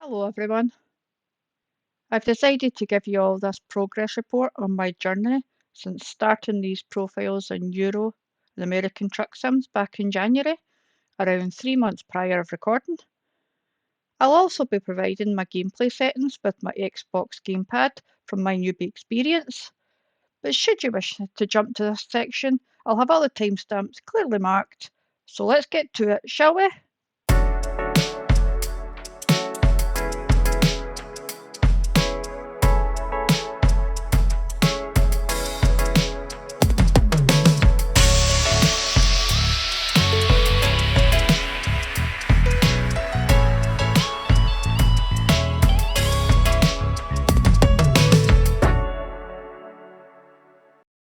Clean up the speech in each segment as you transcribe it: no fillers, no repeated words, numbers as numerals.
Hello everyone. I've decided to give you all this progress report on my journey since starting these profiles in Euro and American Truck Sims back in January, around 3 months prior of recording. I'll also be providing my gameplay settings with my Xbox GamePad from my newbie experience. But should you wish to jump to this section, I'll have all the timestamps clearly marked. So let's get to it, shall we?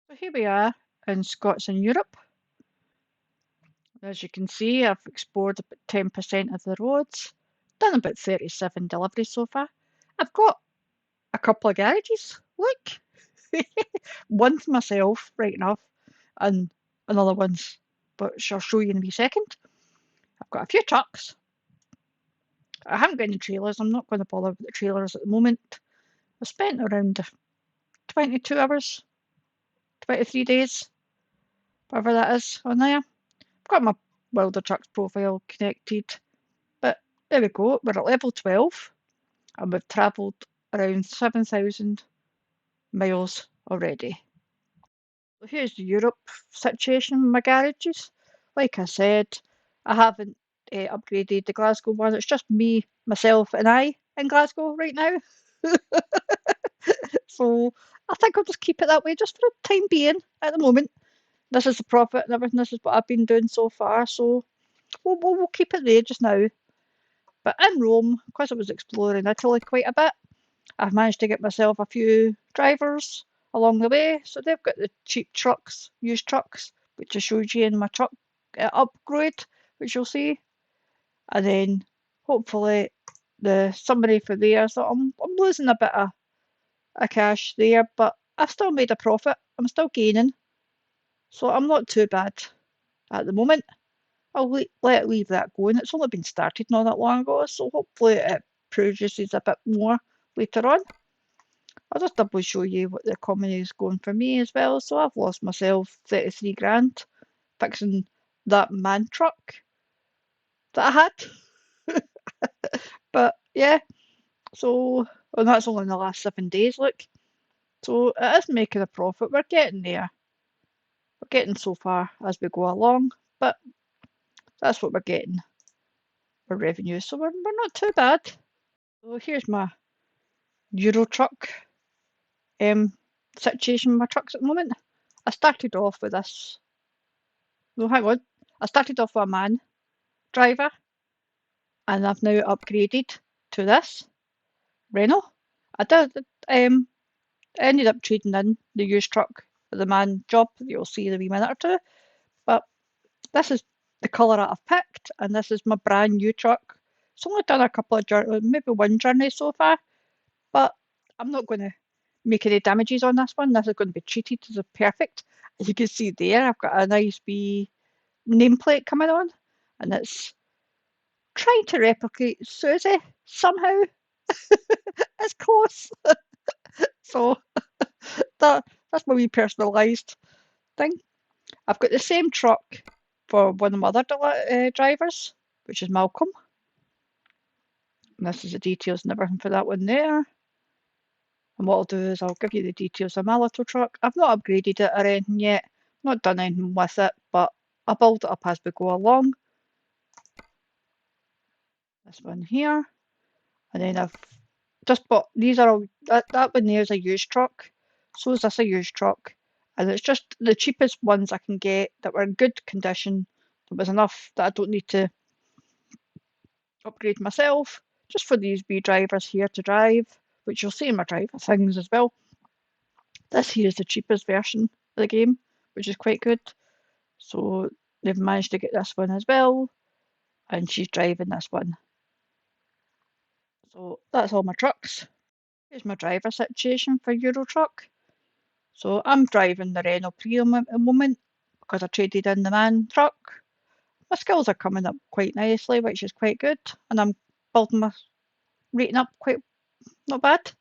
So here we are in Scots in Europe. As you can see, I've explored about 10% of the roads, done about 37 deliveries so far. I've got a couple of garages, look. One's myself, right enough, and another one's, which I'll show you in a wee second. I've got a few trucks. I haven't got any trailers, I'm not going to bother with the trailers at the moment. I've spent around 22 hours, 23 days, whatever that is, on there. I've got my Wilder Trucks profile connected, but there we go, we're at level 12 and we've travelled around 7,000 miles already. So here's the Europe situation in my garages. Like I said, I haven't upgraded the Glasgow one, it's just me, myself and I in Glasgow right now. So I think I'll just keep it that way just for the time being at the moment. This is the profit and everything, this is what I've been doing so far, so we'll keep it there just now. But in Rome, because I was exploring Italy quite a bit, I've managed to get myself a few drivers along the way. So they've got the cheap trucks, used trucks, which I showed you in my truck upgrade, which you'll see. And then hopefully the summary for there. So I'm losing a bit of cash there, but I've still made a profit. I'm still gaining. So I'm not too bad at the moment. I'll leave that going. It's only been started not that long ago, so hopefully it produces a bit more later on. I'll just double show you what the economy is going for me as well. So I've lost myself 33 grand fixing that man truck that I had. But yeah, so, and that's only in the last 7 days, look. So it is making a profit. We're getting there. We're getting so far as we go along, but that's what we're getting for revenue. So we're not too bad. So here's my Euro truck situation with my trucks at the moment. I started off with this. No, hang on. I started off with a man driver, and I've now upgraded to this Renault. I did. I ended up trading in the used truck for the man job that you'll see in a wee minute or two. But this is the colour that I've picked, and this is my brand new truck. It's only done a couple of journeys, maybe one journey so far, but I'm not going to make any damages on this one. This is going to be treated as a perfect. As you can see there, I've got a nice wee nameplate coming on, and it's trying to replicate Susie somehow. It's close. So that's my wee personalised thing. I've got the same truck for one of my other drivers, which is Malcolm. And this is the details and everything for that one there. And what I'll do is I'll give you the details of my little truck. I've not upgraded it or anything yet, not done anything with it, but I'll build it up as we go along. This one here. And then I've just bought, these are all, that one there is a used truck. So is this a used truck. And it's just the cheapest ones I can get that were in good condition. There was enough that I don't need to upgrade myself, just for these wee drivers here to drive, which you'll see in my driver things as well. This here is the cheapest version of the game, which is quite good. So they've managed to get this one as well, and she's driving this one. So that's all my trucks. Here's my driver situation for Euro Truck. So I'm driving the Renault Prium at the moment because I traded in the man truck. My skills are coming up quite nicely, which is quite good, and I'm building my rating up quite not bad.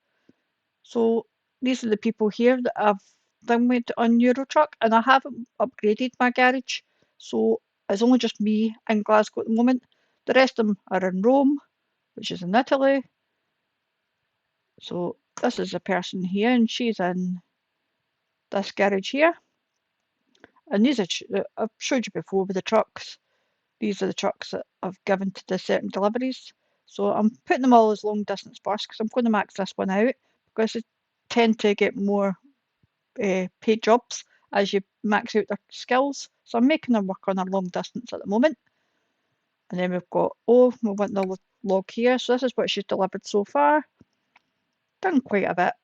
So these are the people here that I've done with on Eurotruck, and I haven't upgraded my garage. So it's only just me in Glasgow at the moment. The rest of them are in Rome, which is in Italy. So this is a person here, and she's in this garage here. And these are, I've showed you before with the trucks. These are the trucks that I've given to the certain deliveries. So I'm putting them all as long distance first because I'm going to max this one out because they tend to get more paid jobs as you max out their skills. So I'm making them work on a long distance at the moment. And then we've got, we want the log here. So this is what she's delivered so far. Done quite a bit.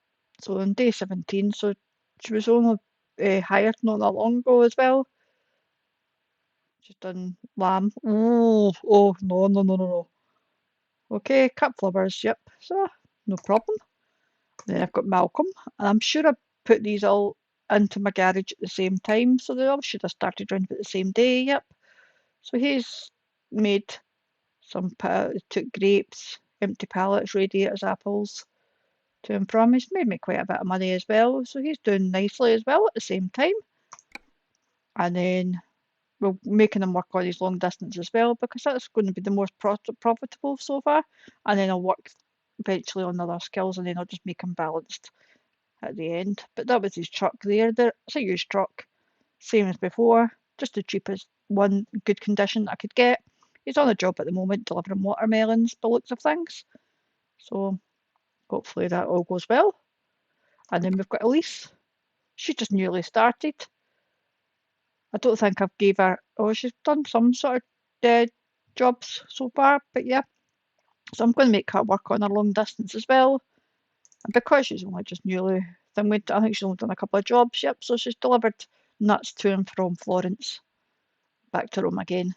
So on day 17, so she was only hired not that long ago as well. She's done lamb. Oh, no, no, no, no, no. Okay, cut flowers, yep, so no problem. Then I've got Malcolm, and I'm sure I put these all into my garage at the same time, so they all should have started around about the same day, yep. So he's made some, took grapes, empty pallets, radiators, apples to and from. He's made me quite a bit of money as well, so he's doing nicely as well at the same time. And then we're making them work on his long distance as well because that's going to be the most profitable so far. And then I'll work eventually on other skills and then I'll just make them balanced at the end. But that was his truck there. It's a used truck, same as before, just the cheapest one, good condition I could get. He's on a job at the moment delivering watermelons by looks of things. So hopefully that all goes well. And then we've got Elise. She just newly started. I don't think I've gave her, she's done some sort of jobs so far, but yeah. So I'm going to make her work on her long distance as well. And because she's only just newly I think she's only done a couple of jobs, yep. So she's delivered nuts to and from Florence, back to Rome again.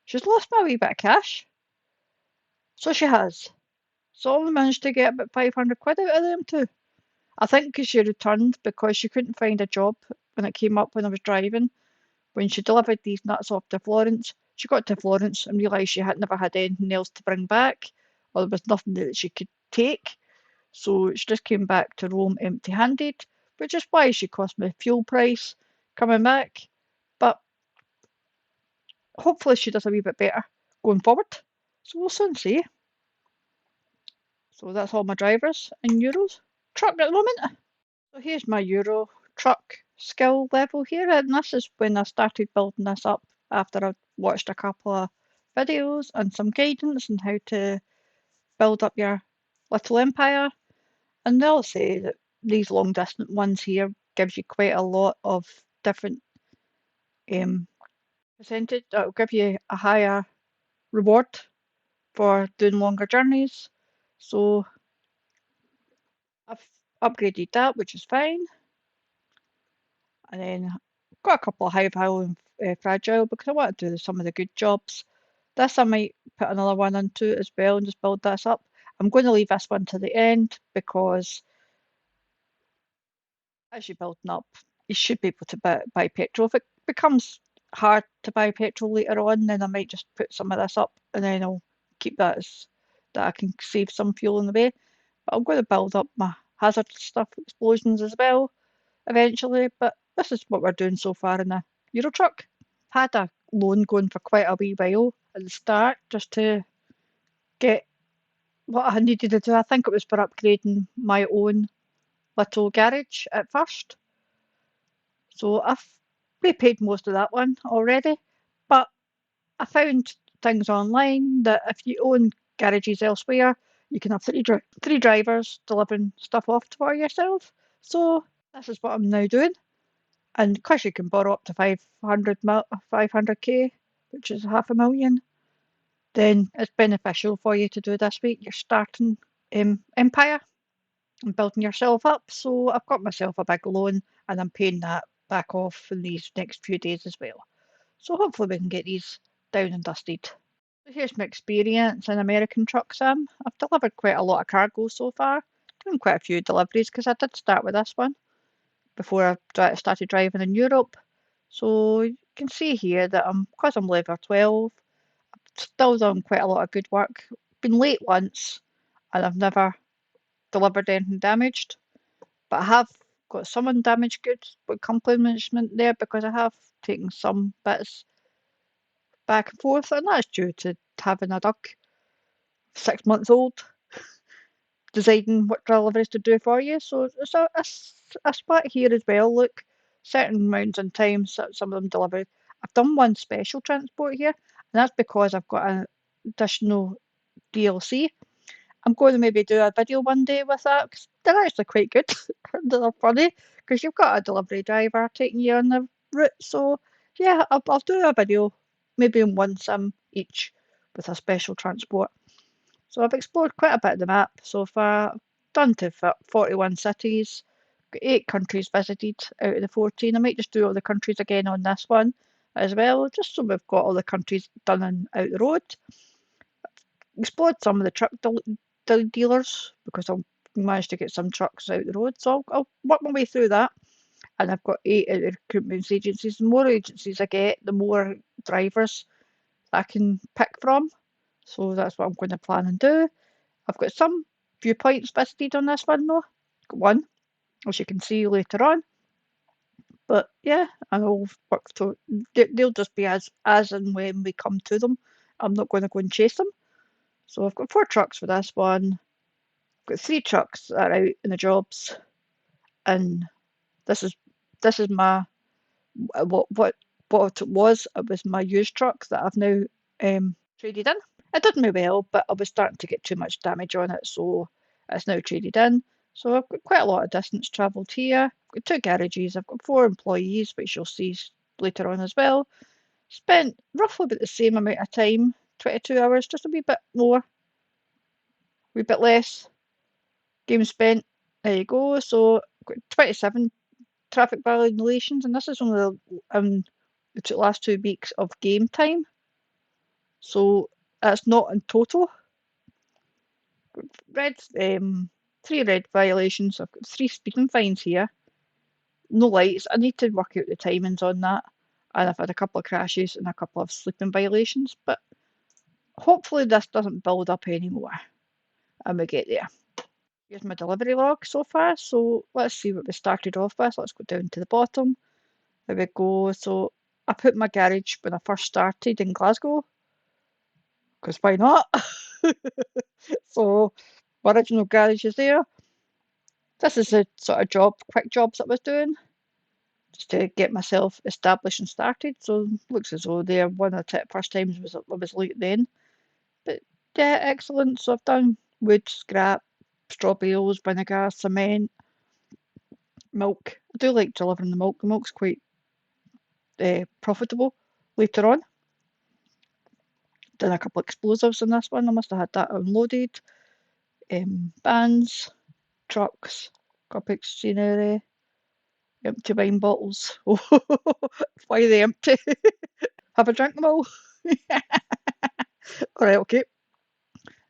She's lost me a wee bit of cash. So she has. So I only managed to get about 500 quid out of them too. I think because she returned because she couldn't find a job when it came up when I was driving. When she delivered these nuts off to Florence, she got to Florence and realised she had never had anything else to bring back, or there was nothing that she could take. So she just came back to Rome empty-handed, which is why she cost me fuel price coming back. But hopefully she does a wee bit better going forward. So we'll soon see. So that's all my drivers in Euros. Truck at the moment. So here's my Euro truck skill level here, and this is when I started building this up after I watched a couple of videos and some guidance on how to build up your little empire. And they'll say that these long distance ones here gives you quite a lot of different percentage. It'll give you a higher reward for doing longer journeys. So I've upgraded that, which is fine. And then got a couple of high value and fragile because I want to do some of the good jobs. This I might put another one into it as well and just build this up. I'm going to leave this one to the end because as you're building up, you should be able to buy petrol. If it becomes hard to buy petrol later on, then I might just put some of this up and then I'll keep that as that I can save some fuel in the way. But I'm going to build up my hazard stuff, explosions as well, eventually. But this is what we're doing so far in the Euro truck. Had a loan going for quite a wee while at the start just to get what I needed to do. I think it was for upgrading my own little garage at first. So I've repaid most of that one already. But I found things online that if you own garages elsewhere, you can have three drivers delivering stuff off for yourself. So this is what I'm now doing. And because you can borrow up to 500k, which is half a million, then it's beneficial for you to do this week. You're starting empire and building yourself up. So I've got myself a big loan and I'm paying that back off in these next few days as well. So hopefully we can get these down and dusted. So here's my experience in American truck sim. I've delivered quite a lot of cargo so far, doing quite a few deliveries because I did start with this one before I started driving in Europe. So you can see here that because I'm level 12, I've still done quite a lot of good work. Been late once and I've never delivered anything damaged. But I have got some undamaged goods with compensation there because I have taken some bits back and forth, and that's due to having a duck 6 months old, deciding what deliveries to do for you. So it's a spot here as well. Look, certain amounts and times some of them delivered. I've done one special transport here, and that's because I've got an additional DLC. I'm going to maybe do a video one day with that because they're actually quite good. They're funny because you've got a delivery driver taking you on the route. So yeah, I'll do a video maybe in one sim each with a special transport. So I've explored quite a bit of the map so far. I've done to 41 cities, got 8 countries visited out of the 14. I might just do all the countries again on this one as well, just so we've got all the countries done and out the road. Explored some of the truck dealers because I've managed to get some trucks out the road. So I'll work my way through that. And I've got 8 out of the recruitment agencies. The more agencies I get, the more drivers I can pick from. So that's what I'm going to plan and do. I've got some viewpoints visited on this one though. Got one, as you can see later on. But yeah, I'll work to. They'll just be as and when we come to them. I'm not going to go and chase them. So I've got 4 trucks for this one. I've got 3 trucks that are out in the jobs, and this is my what it was. It was my used truck that I've now traded in. It did me well, but I was starting to get too much damage on it, so it's now traded in. So I've got quite a lot of distance travelled here. I've got 2 garages. I've got 4 employees, which you'll see later on as well. Spent roughly about the same amount of time, 22 hours, just a wee bit more, a wee bit less. Game spent. There you go. So I've got 27 traffic violations, and this is only the last 2 weeks of game time. So that's not in total. Red, 3 red violations. I've got 3 speeding fines here. No lights. I need to work out the timings on that. And I've had a couple of crashes and a couple of sleeping violations. But hopefully this doesn't build up anymore. And we get there. Here's my delivery log so far. So let's see what we started off with. Let's go down to the bottom. There we go. So I put my garage when I first started in Glasgow. Because why not? So my original garage is there. This is the sort of quick jobs that I was doing, just to get myself established and started. So looks as though they're one of the first times I was late then. But yeah, excellent. So I've done wood, scrap, straw bales, vinegar, cement, milk. I do like delivering the milk. The milk's quite profitable later on. Done a couple of explosives in this one. I must have had that unloaded. Vans, trucks, Copic scenery, empty wine bottles. Oh, why are they empty? Have I drank them all? Alright, okay.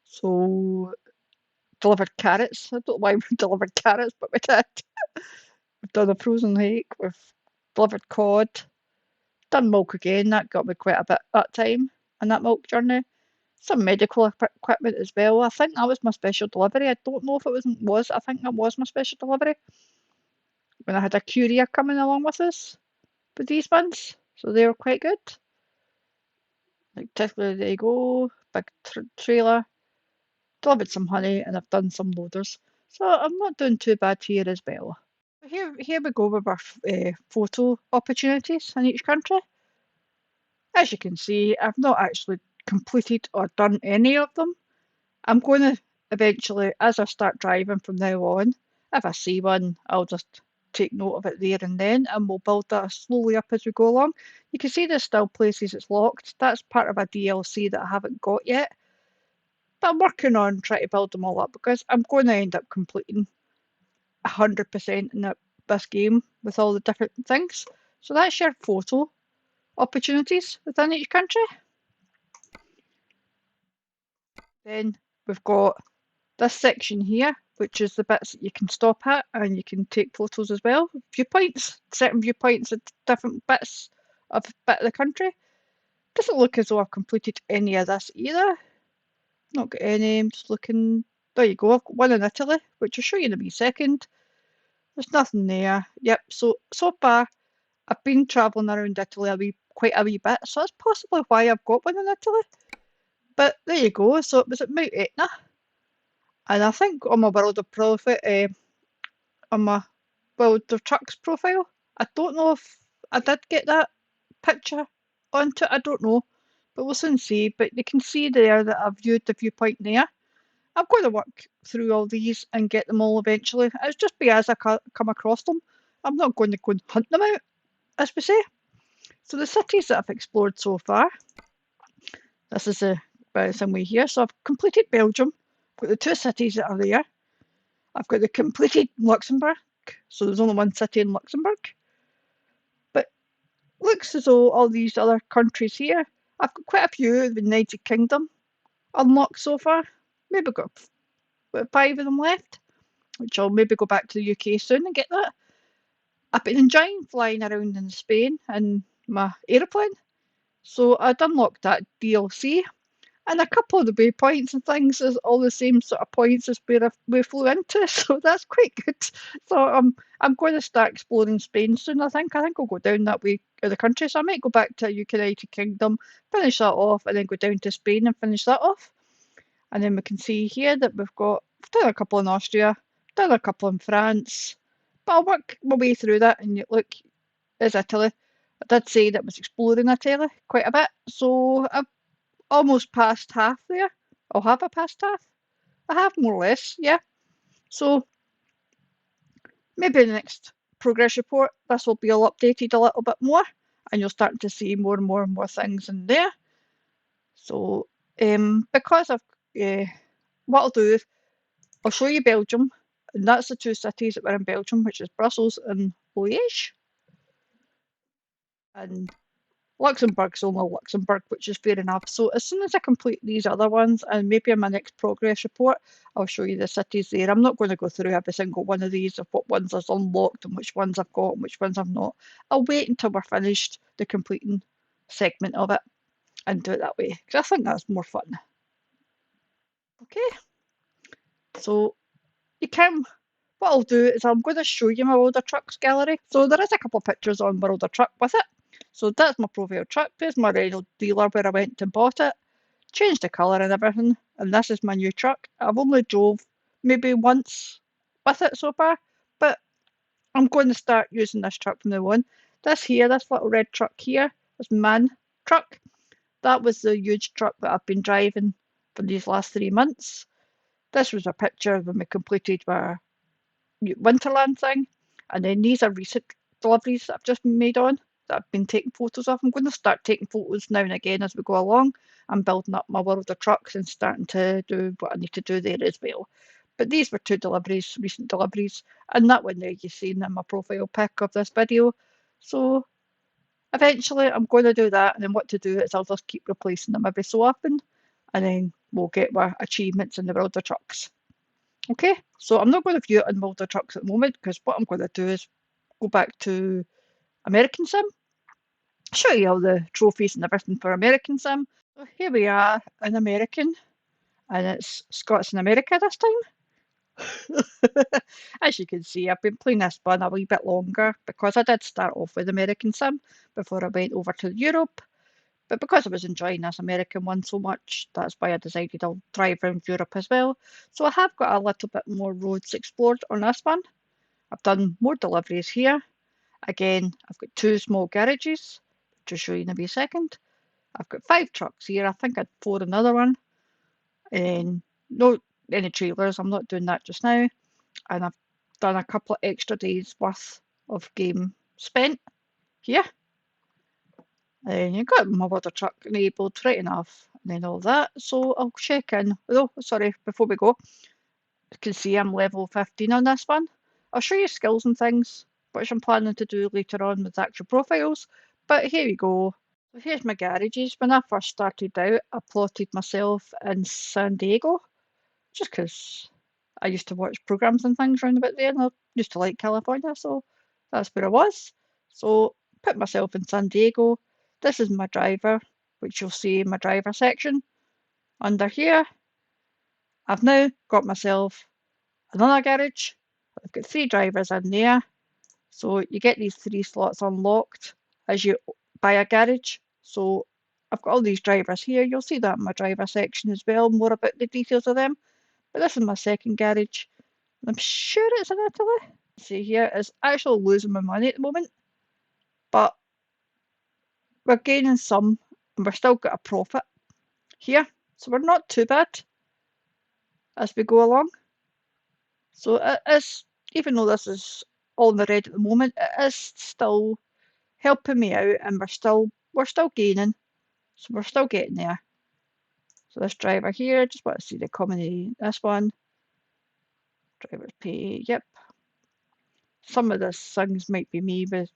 So, delivered carrots. I don't know why we delivered carrots, but we did. We've done a frozen hake. We've delivered cod. Done milk again. That got me quite a bit that time in that milk journey. Some medical equipment as well. I think that was my special delivery. I don't know if it was. I think that was my special delivery. When I had a courier coming along with us with these ones. So they were quite good. Like, typically, there you go. Big trailer. Delivered some honey, and I've done some loaders. So I'm not doing too bad here as well. Here we go with our photo opportunities in each country. As you can see, I've not actually completed or done any of them. I'm going to eventually, as I start driving from now on, if I see one, I'll just take note of it there and then, and we'll build that slowly up as we go along. You can see there's still places it's locked. That's part of a DLC that I haven't got yet. But I'm working on trying to build them all up because I'm going to end up completing 100% in this game with all the different things. So that's your photo opportunities within each country. Then we've got this section here, which is the bits that you can stop at and you can take photos as well. Viewpoints, certain viewpoints at different bits of the country. Doesn't look as though I've completed any of this either. Not got any. I'm just looking. There you go, I've got one in Italy, which I'll show you in a wee second. There's nothing there. Yep, so far I've been travelling around Italy quite a wee bit, so that's possibly why I've got one in Italy. But there you go, so it was at Mount Etna, and I think on my World of Profit, on my World of Trucks profile, I don't know if I did get that picture onto it, I don't know, but we'll soon see. But you can see there that I've viewed the viewpoint there. I'm going to work through all these and get them all eventually. It's just be as I come across them. I'm not going to go and hunt them out, as we say. So the cities that I've explored so far, this is the same way here. So I've completed Belgium, got the 2 cities that are there. I've got the completed Luxembourg, so there's only 1 city in Luxembourg. But looks as though all these other countries here, I've got quite a few of the United Kingdom unlocked so far. Maybe got 5 of them left, which I'll maybe go back to the UK soon and get that. I've been enjoying flying around in Spain in my aeroplane, so I'd unlocked that DLC. And a couple of the waypoints and things is all the same sort of points as where we flew into, so that's quite good. So I'm going to start exploring Spain soon. I think I'll go down that way of the country. So I might go back to United Kingdom, finish that off, and then go down to Spain and finish that off. And then we can see here that we've done a couple in Austria, done a couple in France, but I'll work my way through that. And look, there's Italy. I did say that I was exploring Italy quite a bit, so I've almost past half there. Or have I passed half? I have more or less, yeah. So maybe in the next progress report, this will be all updated a little bit more, and you'll start to see more and more and more things in there. So because what I'll do is I'll show you Belgium, and that's the 2 cities that were in Belgium, which is Brussels and Liège. And Luxembourg's only Luxembourg, which is fair enough. So as soon as I complete these other ones, and maybe in my next progress report, I'll show you the cities there. I'm not going to go through every single one of these of what ones I've unlocked and which ones I've got and which ones I've not. I'll wait until we're finished the completing segment of it and do it that way, because I think that's more fun. Okay, so what I'll do is I'm going to show you my World of Trucks gallery. So there is a couple of pictures on World of Truck with it. So that's my profile truck. There's my Renault dealer where I went and bought it. Changed the colour and everything. And this is my new truck. I've only drove maybe once with it so far, but I'm going to start using this truck from now on. This little red truck here, this man truck, that was the huge truck that I've been driving for these last 3 months. This was a picture when we completed our Winterland thing. And then these are recent deliveries that I've just made on, that I've been taking photos of. I'm going to start taking photos now and again as we go along. I'm building up my World of Trucks and starting to do what I need to do there as well. But these were 2 deliveries, recent deliveries, and that one there you've seen in my profile pic of this video. So eventually I'm going to do that, and then what to do is I'll just keep replacing them every so often, and then we'll get our achievements in the World of Trucks. Okay, so I'm not going to view it in World of Trucks at the moment, because what I'm going to do is go back to American Sim, show you all the trophies and everything for American Sim. So here we are in American, and it's Scots in America this time. As you can see, I've been playing this one a wee bit longer, because I did start off with American Sim before I went over to Europe. But because I was enjoying this American one so much, that's why I decided I'll drive around Europe as well. So I have got a little bit more roads explored on this one. I've done more deliveries here. Again, I've got 2 small garages, which I'll show you in a wee second. I've got 5 trucks here. I think I'd 4 another one. And no any trailers. I'm not doing that just now. And I've done a couple of extra days worth of game spent here. And you've got my water truck enabled, right enough, and then all that. So I'll check in. Oh, sorry, before we go, you can see I'm level 15 on this one. I'll show you skills and things, which I'm planning to do later on with actual profiles. But here we go. So here's my garages. When I first started out, I plotted myself in San Diego, just because I used to watch programs and things around about there, and I used to like California, so that's where I was. So put myself in San Diego. This is my driver, which you'll see in my driver section. Under here, I've now got myself another garage. I've got 3 drivers in there. So you get these 3 slots unlocked as you buy a garage. So I've got all these drivers here. You'll see that in my driver section as well, more about the details of them. But this is my second garage. I'm sure it's in Italy. See here, it's actually losing my money at the moment, but we're gaining some and we're still got a profit here. So we're not too bad as we go along. So it is, even though this is all in the red at the moment, it is still helping me out and we're still gaining. So we're still getting there. So this driver here, just want to see the comedy. This one, driver's pay, yep. Some of the things might be me with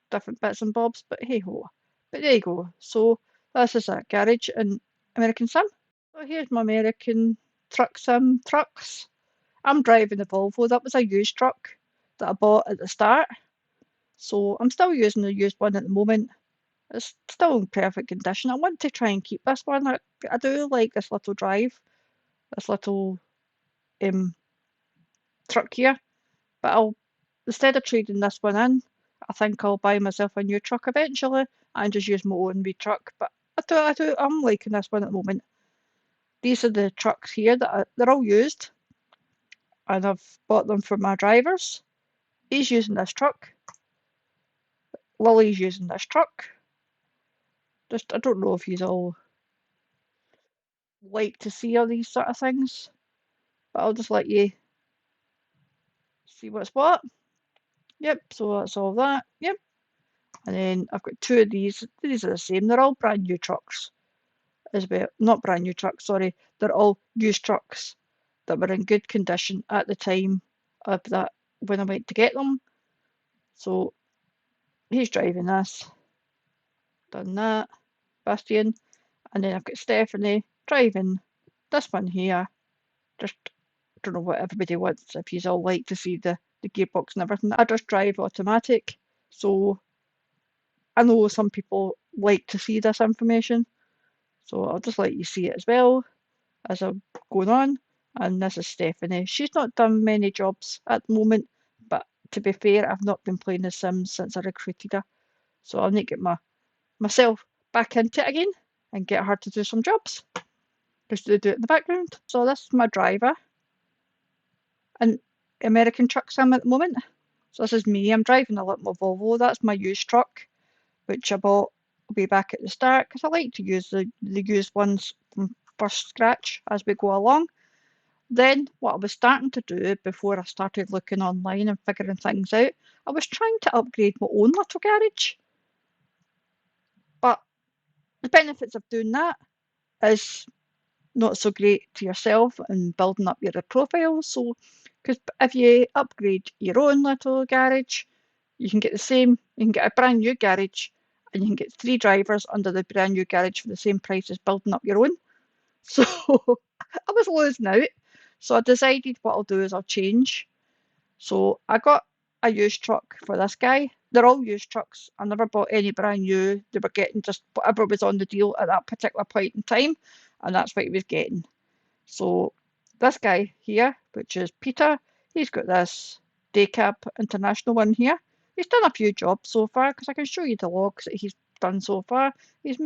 different bits and bobs, but hey ho. But there you go. So this is a garage in American Sim. So here's my American truck sim trucks. I'm driving the Volvo. That was a used truck that I bought at the start. So I'm still using the used one at the moment. It's still in perfect condition. I want to try and keep this one. I do like this little drive, this little um, truck here. But instead of trading this one in, I think I'll buy myself a new truck eventually and just use my own wee truck. But I'm liking this one at the moment. These are the trucks here they're all used, and I've bought them for my drivers. He's using this truck. Lily's using this truck. Just I don't know if he's all like to see all these sort of things, but I'll just let you see what's what. Yep, so that's all that. Yep. And then I've got 2 of these. These are the same. They're all brand new trucks as well. Not brand new trucks, sorry. They're all used trucks that were in good condition at the time of that when I went to get them. So he's driving this. Done that. Bastian. And then I've got Stephanie driving this one here. Just don't know what everybody wants, if you all like to see the gearbox and everything. I just drive automatic. So I know some people like to see this information. So I'll just let you see it as well as I'm going on. And this is Stephanie. She's not done many jobs at the moment, but to be fair, I've not been playing The Sims since I recruited her. So I'll need to get myself back into it again and get her to do some jobs. Just to do it in the background. So this is my driver in American Truck Sim at the moment. So this is me. I'm driving a little Volvo. That's my used truck, which I bought way back at the start because I like to use the used ones from first scratch as we go along. Then what I was starting to do before I started looking online and figuring things out, I was trying to upgrade my own little garage. But the benefits of doing that is not so great to yourself and building up your profile. So, because if you upgrade your own little garage, you can get a brand new garage and you can get 3 drivers under the brand new garage for the same price as building up your own. So I was losing out. So I decided what I'll do is I'll change. So I got a used truck for this guy. They're all used trucks. I never bought any brand new. They were getting just whatever was on the deal at that particular point in time, and that's what he was getting. So this guy here, which is Peter, he's got this Daycap International one here. He's done a few jobs so far because I can show you the logs that he's done so far. He's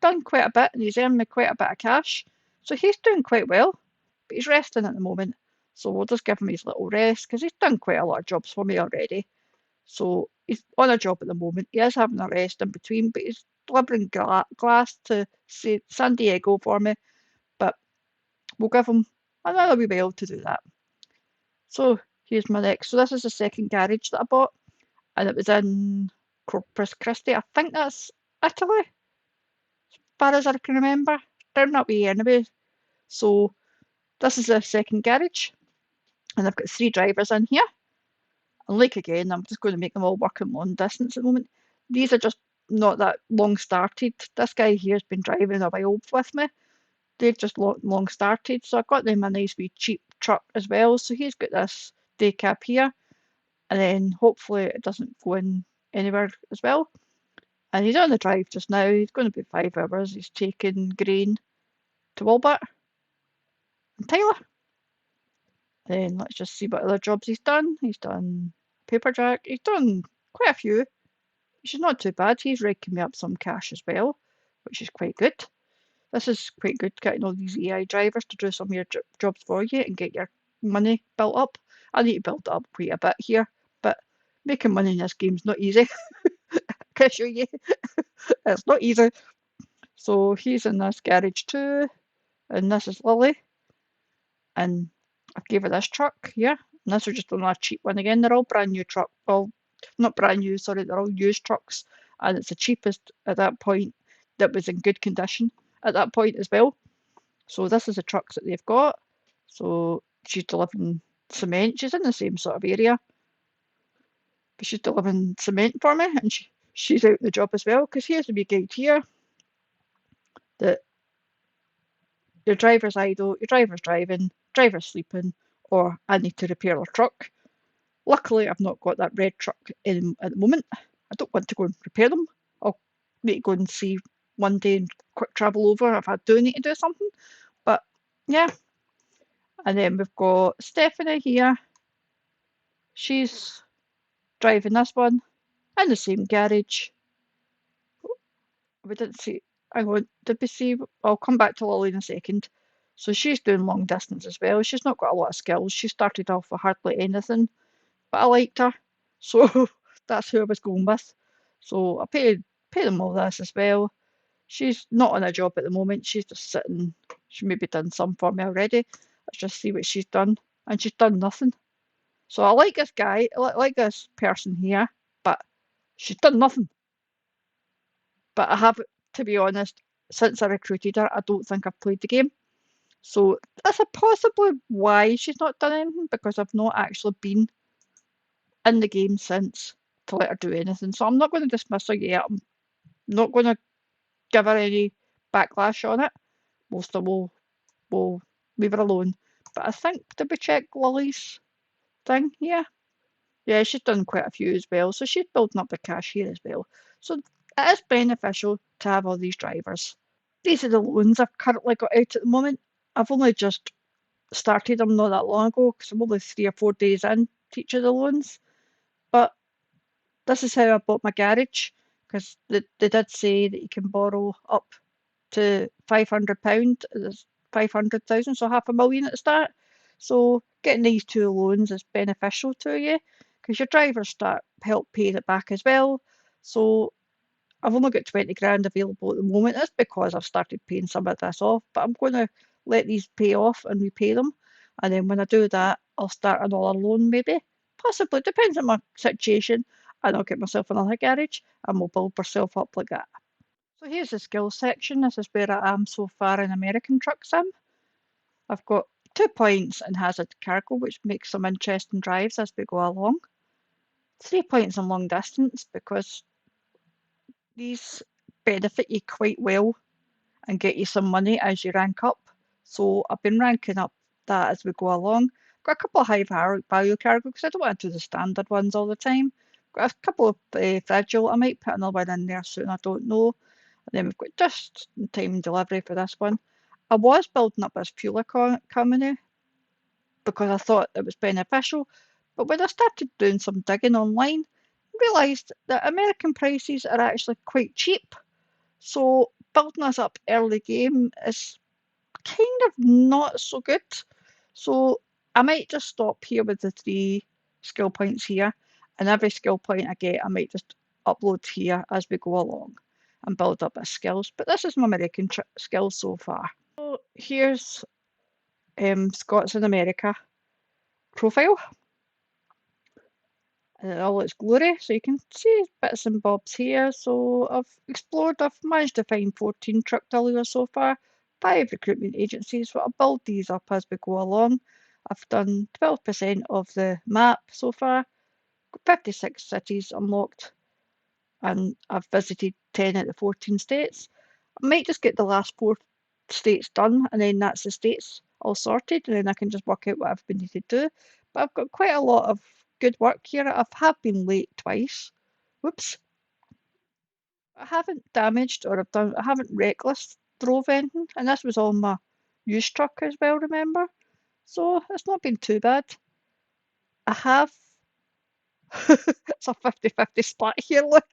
done quite a bit and he's earned me quite a bit of cash. So he's doing quite well, but he's resting at the moment. So we'll just give him his little rest because he's done quite a lot of jobs for me already. So he's on a job at the moment. He is having a rest in between, but he's delivering glass to San Diego for me. But we'll give him another wee while to do that. So here's my next. So this is the second garage that I bought, and it was in Corpus Christi. I think that's Italy, as far as I can remember. Down that way anyway. So this is the second garage, and I've got 3 drivers in here. And like again, I'm just going to make them all work in long distance at the moment. These are just not that long started. This guy here has been driving a while with me. They've just long started, so I got them a nice wee cheap truck as well. So he's got this day cap here, and then hopefully it doesn't go in anywhere as well. And he's on the drive just now. He's going to be 5 hours. He's taking grain to Walbert, and Tyler. Then let's just see what other jobs he's done. He's done Paperjack. He's done quite a few, which is not too bad. He's raking me up some cash as well, which is quite good. This is quite good, getting all these AI drivers to do some of your jobs for you and get your money built up. I need to build it up quite a bit here, but making money in this game's not easy. Can I show you? It's not easy. So he's in this garage too, and this is Lily, and I gave her this truck here. And this is just another cheap one again. They're all brand new truck. Well, not brand new, sorry, they're all used trucks, and it's the cheapest at that point that was in good condition at that point as well. So this is the trucks that they've got. So she's delivering cement. She's in the same sort of area, but she's delivering cement for me, and she's out the job as well. Because here's the wee guide here that your driver's idle, your driver's driving, driver's sleeping, or I need to repair a truck. Luckily, I've not got that red truck in at the moment. I don't want to go and repair them. I'll need to go and see one day and quick travel over if I do need to do something. But yeah, and then we've got Stephanie here. She's driving this one in the same garage. We didn't see, hang on, did we see? I'll come back to Lily in a second. So she's doing long distance as well. She's not got a lot of skills. She started off with hardly anything, but I liked her. So that's who I was going with. So I paid them all this as well. She's not on a job at the moment. She's just sitting. She maybe done some for me already. Let's just see what she's done. And she's done nothing. So I like this guy, I like this person here, but she's done nothing. But I have, to be honest, since I recruited her, I don't think I've played the game. So that's possibly why she's not done anything, because I've not actually been in the game since to let her do anything. So I'm not going to dismiss her yet. I'm not going to give her any backlash on it. Most of will leave her alone. But I think, did we check Lily's thing? Yeah, she's done quite a few as well. So she's building up the cash here as well. So it is beneficial to have all these drivers. These are the loans I've currently got out at the moment. I've only just started them not that long ago because I'm only 3 or 4 days in to each of the loans. But this is how I bought my garage, because they did say that you can borrow up to £500. There's 500,000, so 500,000 at the start. So getting these two loans is beneficial to you because your drivers start help paying it back as well. So I've only got 20 grand available at the moment. That's because I've started paying some of this off, but I'm going to let these pay off and repay them. And then when I do that, I'll start another loan maybe. Possibly, depends on my situation. And I'll get myself another garage and we'll build ourselves up like that. So here's the skills section. This is where I am so far in American Truck Sim. I've got 2 points in hazard cargo, which makes some interesting drives as we go along. 3 points in long distance because these benefit you quite well and get you some money as you rank up. So I've been ranking up that as we go along. Got a couple of high value cargo because I don't want to do the standard ones all the time. Got a couple of fragile. I might put another one in there soon. I don't know. And then we've got just in time delivery for this one. I was building up this fuel economy because I thought it was beneficial. But when I started doing some digging online, I realised that American prices are actually quite cheap. So building us up early game is kind of not so good. So I might just stop here with the 3 skill points here, and every skill point I get, I might just upload here as we go along and build up my skills. But this is my American skills so far. So here's Scots in America profile in all its glory. So you can see bits and bobs here. So I've managed to find 14 truck dealers so far, 5 recruitment agencies. So I'll build these up as we go along. I've done 12% of the map so far, got 56 cities unlocked, and I've visited 10 out of the 14 states. I might just get the last 4 states done, and then that's the states all sorted, and then I can just work out what I've need to do. But I've got quite a lot of good work here. I have been late twice. Whoops. I haven't damaged or I haven't reckless drove anything, and this was on my used truck as well, remember? So it's not been too bad. I have, it's a 50-50 split here, look.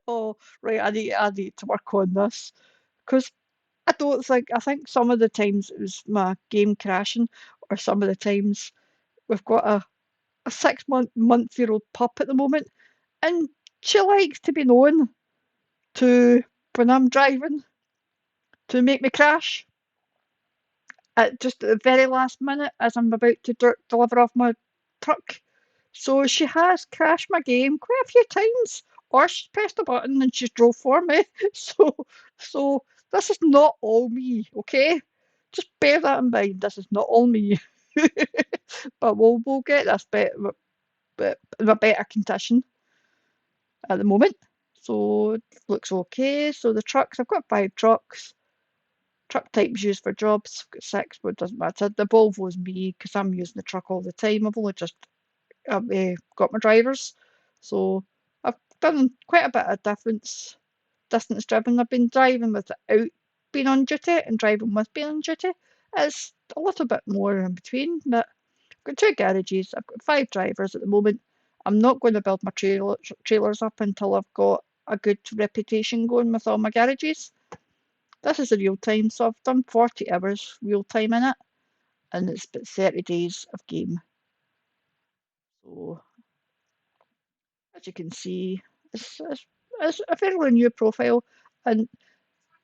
Oh, right, I need to work on this. Because I think some of the times it was my game crashing, or some of the times we've got a 6-month-year-old pup at the moment, and she likes to be known to, when I'm driving, to make me crash at just at the very last minute as I'm about to deliver off my truck. So she has crashed my game quite a few times, or she's pressed a button and she's drove for me. So this is not all me, okay? Just bear that in mind. This is not all me. But we'll get this bit in a better condition at the moment. So it looks okay. So the trucks, I've got 5 trucks. Truck types used for jobs. I've got 6, but it doesn't matter. The Volvo's me because I'm using the truck all the time. I've only just got my drivers. So I've done quite a bit of distance driven. I've been driving without being on duty and driving with being on duty. It's a little bit more in between, but I've got 2 garages. I've got 5 drivers at the moment. I'm not going to build my trailers up until I've got a good reputation going with all my garages. This is a real time, so I've done 40 hours real time in it, and it's about 30 days of game. So as you can see, it's a fairly new profile, and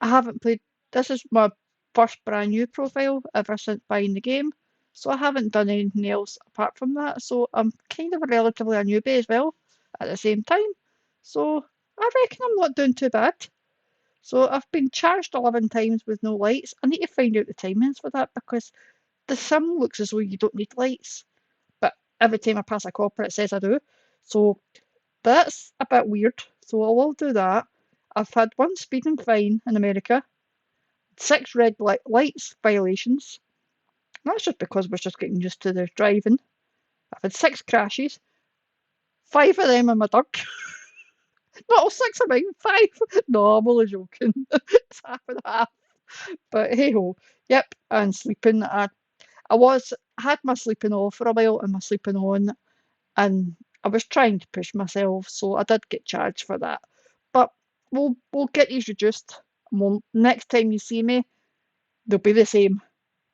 I haven't played. This is my first brand new profile ever since buying the game, so I haven't done anything else apart from that. So I'm kind of relatively a newbie as well at the same time. So I reckon I'm not doing too bad. So I've been charged 11 times with no lights. I need to find out the timings for that because the sim looks as though you don't need lights, but every time I pass a copper it says I do. So that's a bit weird. So I will do that. I've had 1 speeding fine in America, 6 red lights violations. That's just because we're just getting used to the driving. I've had 6 crashes, 5 of them in my duck. Not all 6 of mine, 5. No, I'm only joking. It's half and half. But hey ho. Yep, and sleeping. I had my sleeping off for a while and my sleeping on, and I was trying to push myself, so I did get charged for that. But we'll get these reduced. Next time you see me, they'll be the same.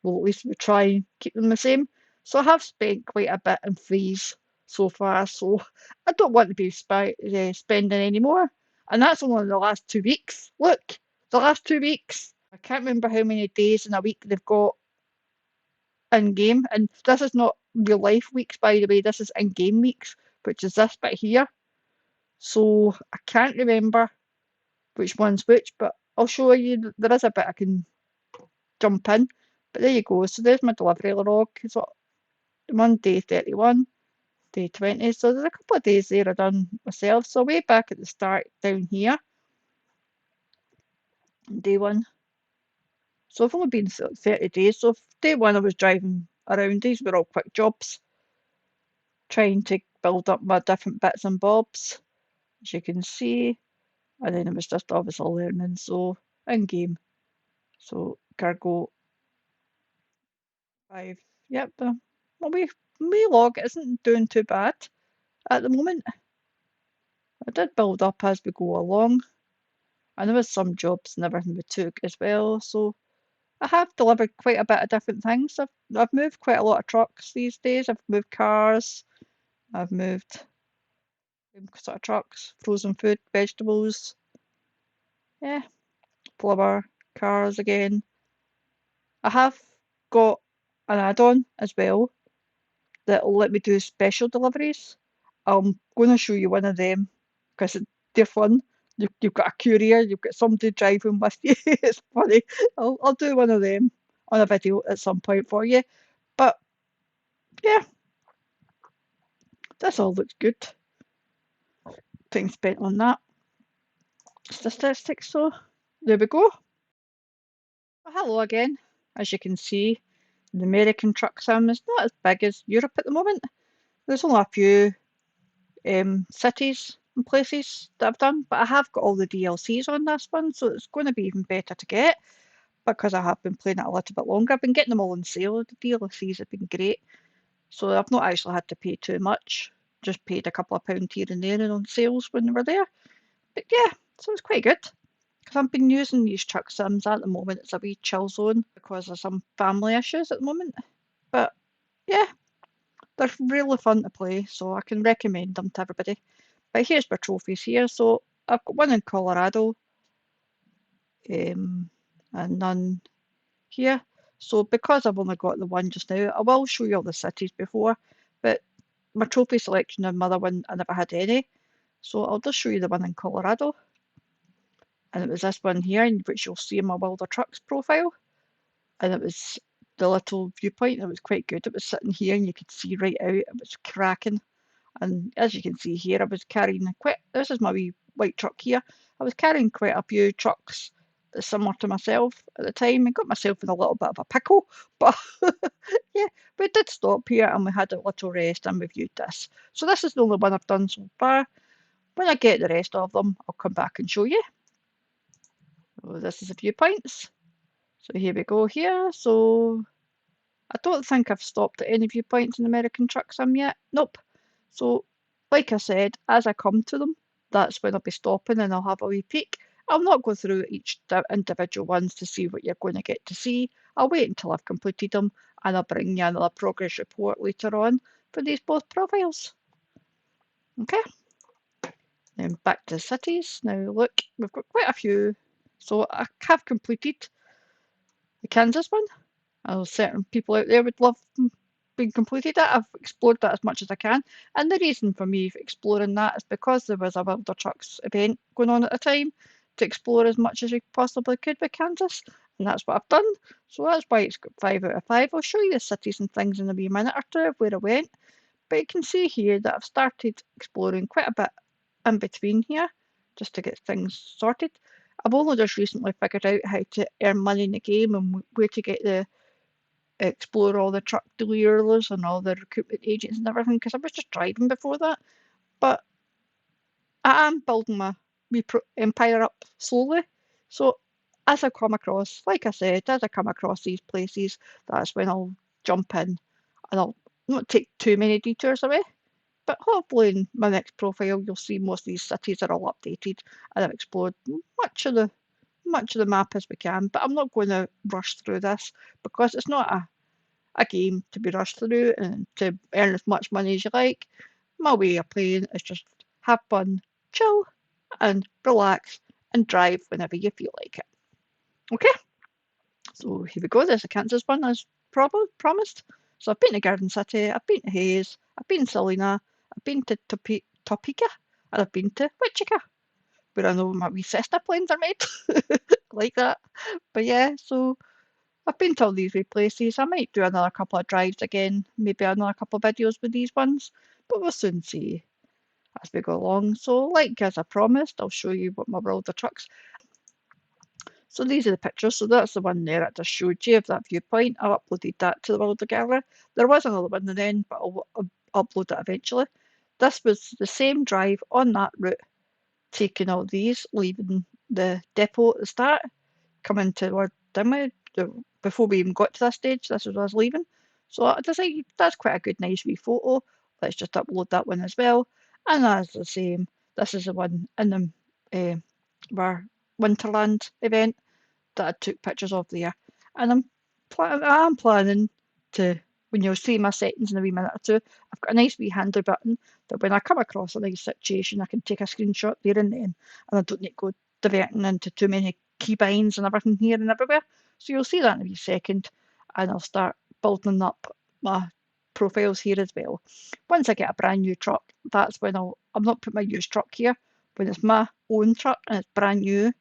Well, at least we try and keep them the same. So I have spent quite a bit in fees so far, so I don't want to be spending any more. And that's only the last 2 weeks. Look, the last 2 weeks. I can't remember how many days in a week they've got in game. And this is not real life weeks, by the way. This is in game weeks, which is this bit here. So I can't remember which one's which, but I'll show you. There is a bit I can jump in. But there you go. So there's my delivery log. So I'm on day 31, day 20. So there's a couple of days there I done myself. So way back at the start down here, day 1. So I've only been 30 days. So day 1 I was driving around. These were all quick jobs, trying to build up my different bits and bobs, as you can see. And then it was just obviously learning. So in game. So cargo 5. Yep, my wee log isn't doing too bad at the moment. I did build up as we go along, and there was some jobs and everything we took as well. So I have delivered quite a bit of different things. I've moved quite a lot of trucks these days. I've moved cars. I've moved sort of trucks, frozen food, vegetables. Yeah, flour, cars again. I have got an add-on as well that'll let me do special deliveries. I'm going to show you one of them because they're fun. You've got a courier, you've got somebody driving with you. It's funny. I'll do one of them on a video at some point for you. But yeah, this all looks good. Time spent on that. Statistics, so there we go. Well, hello again. As you can see, the American truck sim is not as big as Europe at the moment. There's only a few cities and places that I've done, but I have got all the DLCs on this one, so it's going to be even better to get. because I have been playing it a little bit longer. I've been getting them all on sale. The DLCs have been great. So I've not actually had to pay too much. Just paid a couple of pounds here and there and on sales when they were there. But yeah, so it's quite good. Because I've been using these truck sims at the moment. It's a wee chill zone because of some family issues at the moment. But yeah, they're really fun to play, so I can recommend them to everybody. But here's my trophies here. So I've got one in Colorado, and none here. So because I've only got the one just now, I will show you all the cities before, but my trophy selection and my other one, I never had any. So I'll just show you the one in Colorado. And it was this one here, which you'll see in my Wilder Trucks profile. And it was the little viewpoint. It was quite good. It was sitting here and you could see right out. It was cracking. And as you can see here, I was carrying this is my wee white truck here. I was carrying quite a few trucks similar to myself at the time. I got myself in a little bit of a pickle, but yeah, we did stop here and we had a little rest and we viewed this. So this is the only one I've done so far. When I get the rest of them, I'll come back and show you. So this is the viewpoints. So here we go here. So I don't think I've stopped at any viewpoints in American Truck Sim yet. Nope. So, like I said, as I come to them, that's when I'll be stopping and I'll have a wee peek. I'll not go through each individual ones to see what you're going to get to see. I'll wait until I've completed them and I'll bring you another progress report later on for these both profiles. Okay, then back to cities. Now look, we've got quite a few. So I have completed the Kansas one. I know certain people out there would love being completed it. I've explored that as much as I can. And the reason for me exploring that is because there was a Wilder Trucks event going on at the time to explore as much as we possibly could with Kansas. And that's what I've done. So that's why it's got 5 out of 5. I'll show you the cities and things in a wee minute or two of where I went. But you can see here that I've started exploring quite a bit in between here just to get things sorted. I've only just recently figured out how to earn money in the game and where to get the explore all the truck dealers and all the recruitment agents and everything because I was just driving before that. But I am building my wee empire up slowly. So as I come across, like I said, as I come across these places, that's when I'll jump in and I'll not take too many detours away. But hopefully in my next profile you'll see most of these cities are all updated and I've explored much of the map as we can. But I'm not going to rush through this because it's not a game to be rushed through and to earn as much money as you like. My way of playing is just have fun, chill, and relax and drive whenever you feel like it. Okay, so here we go. There's a Kansas one as promised. So I've been to Garden City, I've been to Hayes, I've been to Salina, I've been to Topeka, and I've been to Wichita, where I know my wee Cessna planes are made, like that. But yeah, so I've been to all these wee places. I might do another couple of drives again, maybe another couple of videos with these ones, but we'll soon see as we go along. So, like as I promised, I'll show you what my world of trucks. So these are the pictures. So that's the one there I just showed you of that viewpoint. I've uploaded that to the world of gallery. There was another one then, but I'll upload it eventually. This was the same drive on that route, taking all these, leaving the depot at the start, coming toward Dimway before we even got to this stage. This was us leaving. So I decided that's quite a good, nice wee photo. Let's just upload that one as well. And that's the same. This is the one in the our Winterland event that I took pictures of there. And I'm planning to, when you'll see my settings in a wee minute or two, I've got a nice wee handy button that when I come across a nice situation, I can take a screenshot there and then, and I don't need to go diverting into too many keybinds and everything here and everywhere. So you'll see that in a wee second, and I'll start building up my profiles here as well. Once I get a brand new truck, that's when I'm not putting my used truck here. When it's my own truck and it's brand new,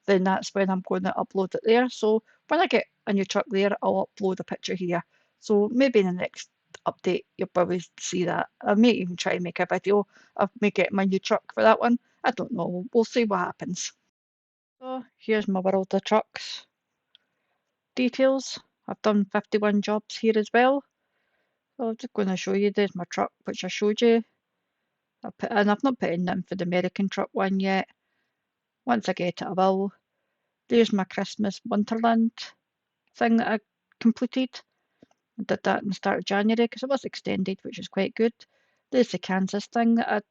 then that's when I'm going to upload it there. So when I get a new truck there, I'll upload a picture here. So maybe in the next update, you'll probably see that. I may even try and make a video of me getting my new truck for that one. I don't know. We'll see what happens. So here's my world of trucks details. I've done 51 jobs here as well. So I'm just going to show you. There's my truck, which I showed you. And I've not put in them for the American truck one yet. Once I get it, I will. There's my Christmas Wonderland thing that I completed. I did that in the start of January because it was extended, which is quite good. There's the Kansas thing that I'd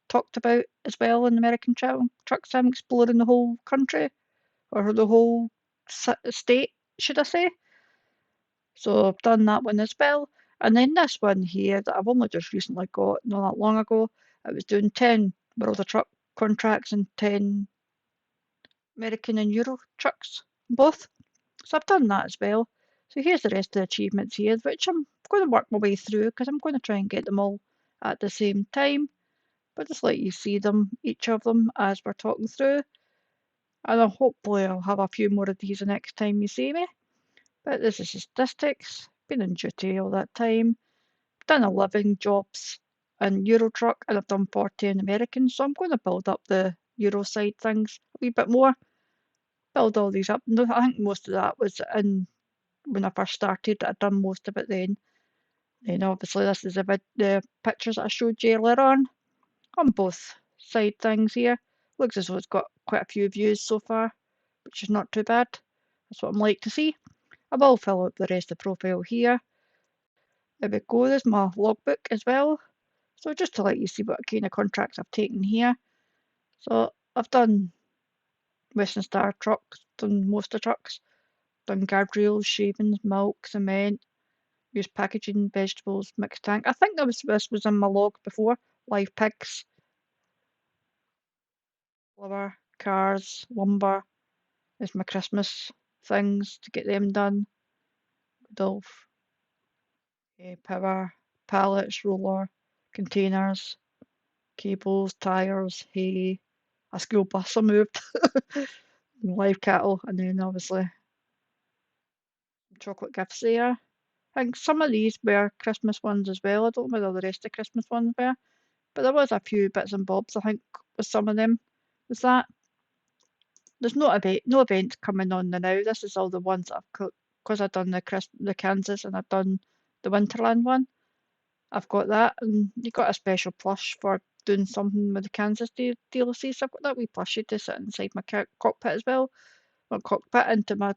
talked about as well in the American trucks. I'm exploring the whole country, or the whole state, should I say. So I've done that one as well. And then this one here that I've only just recently got, not that long ago, I was doing 10 World of Truck contracts and 10 American and Euro trucks, both. So I've done that as well. So here's the rest of the achievements here, which I'm going to work my way through because I'm going to try and get them all at the same time. But just let you see them, each of them, as we're talking through. And hopefully I'll have a few more of these the next time you see me. But this is the statistics. Been on duty all that time. Done 11 jobs in Euro Truck and I've done 40 in American. So I'm going to build up the Euro side things a wee bit more. Build all these up. No, I think most of that was in when I first started. I'd done most of it then. Then obviously this is the pictures that I showed you earlier on both side things here. Looks as though it's got quite a few views so far, which is not too bad. That's what I'm like to see. I will fill out the rest of the profile here. There we go, there's my logbook as well. So just to let you see what kind of contracts I've taken here. So I've done Western Star trucks, done most of the trucks, done guardrails, shavings, milk, cement, used packaging, vegetables, mixed tank. I think this was in my log before. Live pigs, flour, cars, lumber. There's my Christmas things to get them done. Dolph, power, pallets, roller, containers, cables, tyres, hay, a school bus I moved, live cattle, and then obviously chocolate gifts there. I think some of these were Christmas ones as well. I don't know whether the rest of the Christmas ones were, but there was a few bits and bobs, I think, with some of them. Was that? There's no events coming on now. This is all the ones that because I've done the Kansas and I've done the Winterland one. I've got that, and you got a special plush for doing something with the Kansas DLC. So I've got that wee plushie to sit inside my cockpit as well. Not cockpit, into my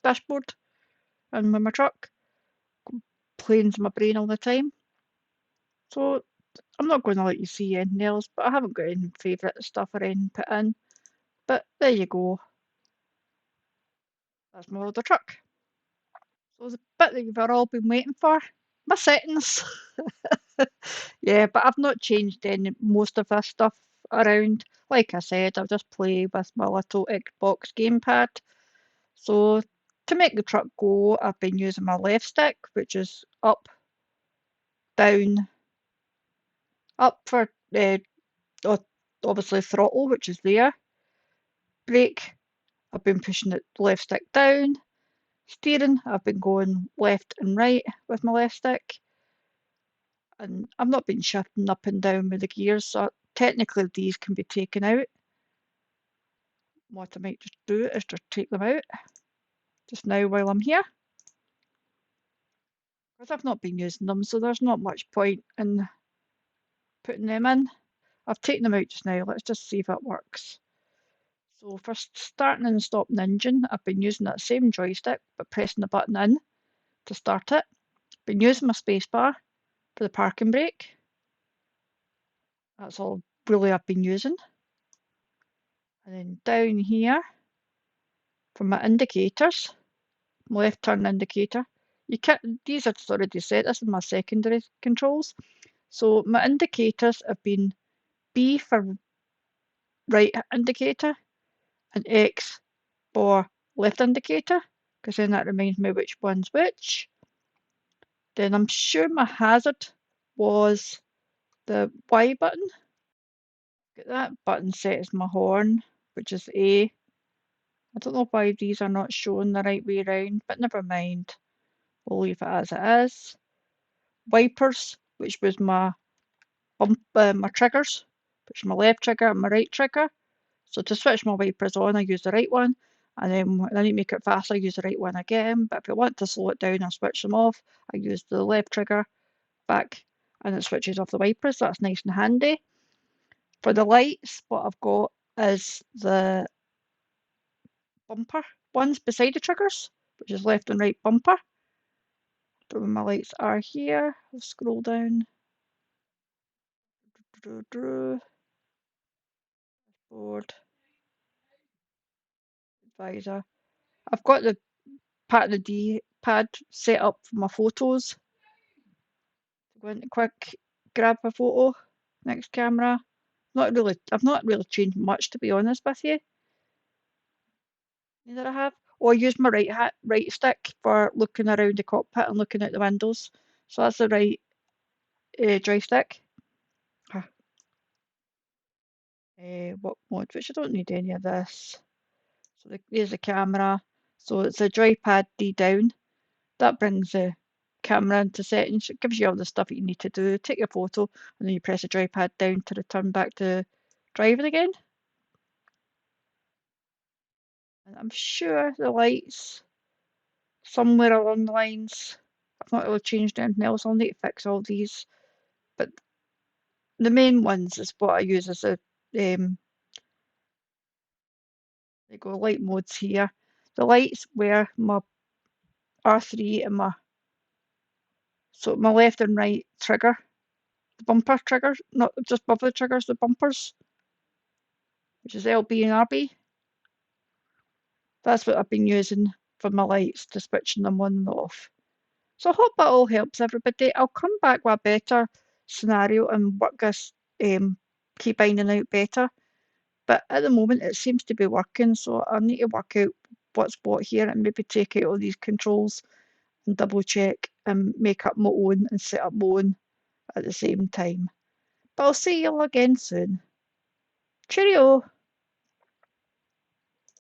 dashboard and with my truck. Planes in my brain all the time. So I'm not going to let you see anything else, but I haven't got any favourite stuff or anything put in. But there you go. That's more of the truck. So the bit that you've all been waiting for, my settings. Yeah, but I've not changed most of this stuff around. Like I said, I'll just play with my little Xbox GamePad. So to make the truck go, I've been using my left stick, which is up, down, up for obviously throttle, which is there. Brake, I've been pushing the left stick down. Steering, I've been going left and right with my left stick. And I've not been shifting up and down with the gears, so technically these can be taken out. What I might just do is just take them out just now while I'm here, because I've not been using them, so there's not much point in putting them in. I've taken them out just now. Let's just see if it works. So for starting and stopping the engine, I've been using that same joystick, but pressing the button in to start it. Been using my spacebar for the parking brake. That's all really I've been using. And then down here for my indicators, my left turn indicator. These are already set. This is my secondary controls. So my indicators have been B for right indicator and X for left indicator, because then that reminds me which one's which. Then I'm sure my hazard was the Y button. Get that button set as my horn, which is A. I don't know why these are not shown the right way around, but never mind. We'll leave it as it is. Wipers, which was my my triggers, which is my left trigger and my right trigger. So to switch my wipers on, I use the right one, and then when I need to make it faster, I use the right one again. But if I want to slow it down and switch them off, I use the left trigger back, and it switches off the wipers. So that's nice and handy. For the lights, what I've got is the bumper ones beside the triggers, which is left and right bumper. But when my lights are here, I'll scroll down. Board, advisor. I've got the part of the D-pad set up for my photos. Go into quick, grab a photo, next camera. I've not really changed much, to be honest with you. Neither I have. Or I use my right stick for looking around the cockpit and looking out the windows. So that's the right joystick. What mode? Which I don't need any of this. So there's the camera. So it's a joypad D down. That brings the camera into settings. It gives you all the stuff that you need to do. Take your photo and then you press the joypad down to return back to driving again. And I'm sure the lights somewhere along the lines. I've not really changed anything else. I'll need to fix all these. But the main ones is what I use as a they go light modes here. The lights where my R3 and my left and right trigger, the bumper triggers, not just above the triggers, the bumpers, which is LB and RB. That's what I've been using for my lights, to switching them on and off. So I hope that all helps everybody. I'll come back with a better scenario and work this key binding out better. But at the moment it seems to be working, so I need to work out what's what here and maybe take out all these controls and double check and make up my own and set up my own at the same time. But I'll see you all again soon. Cheerio!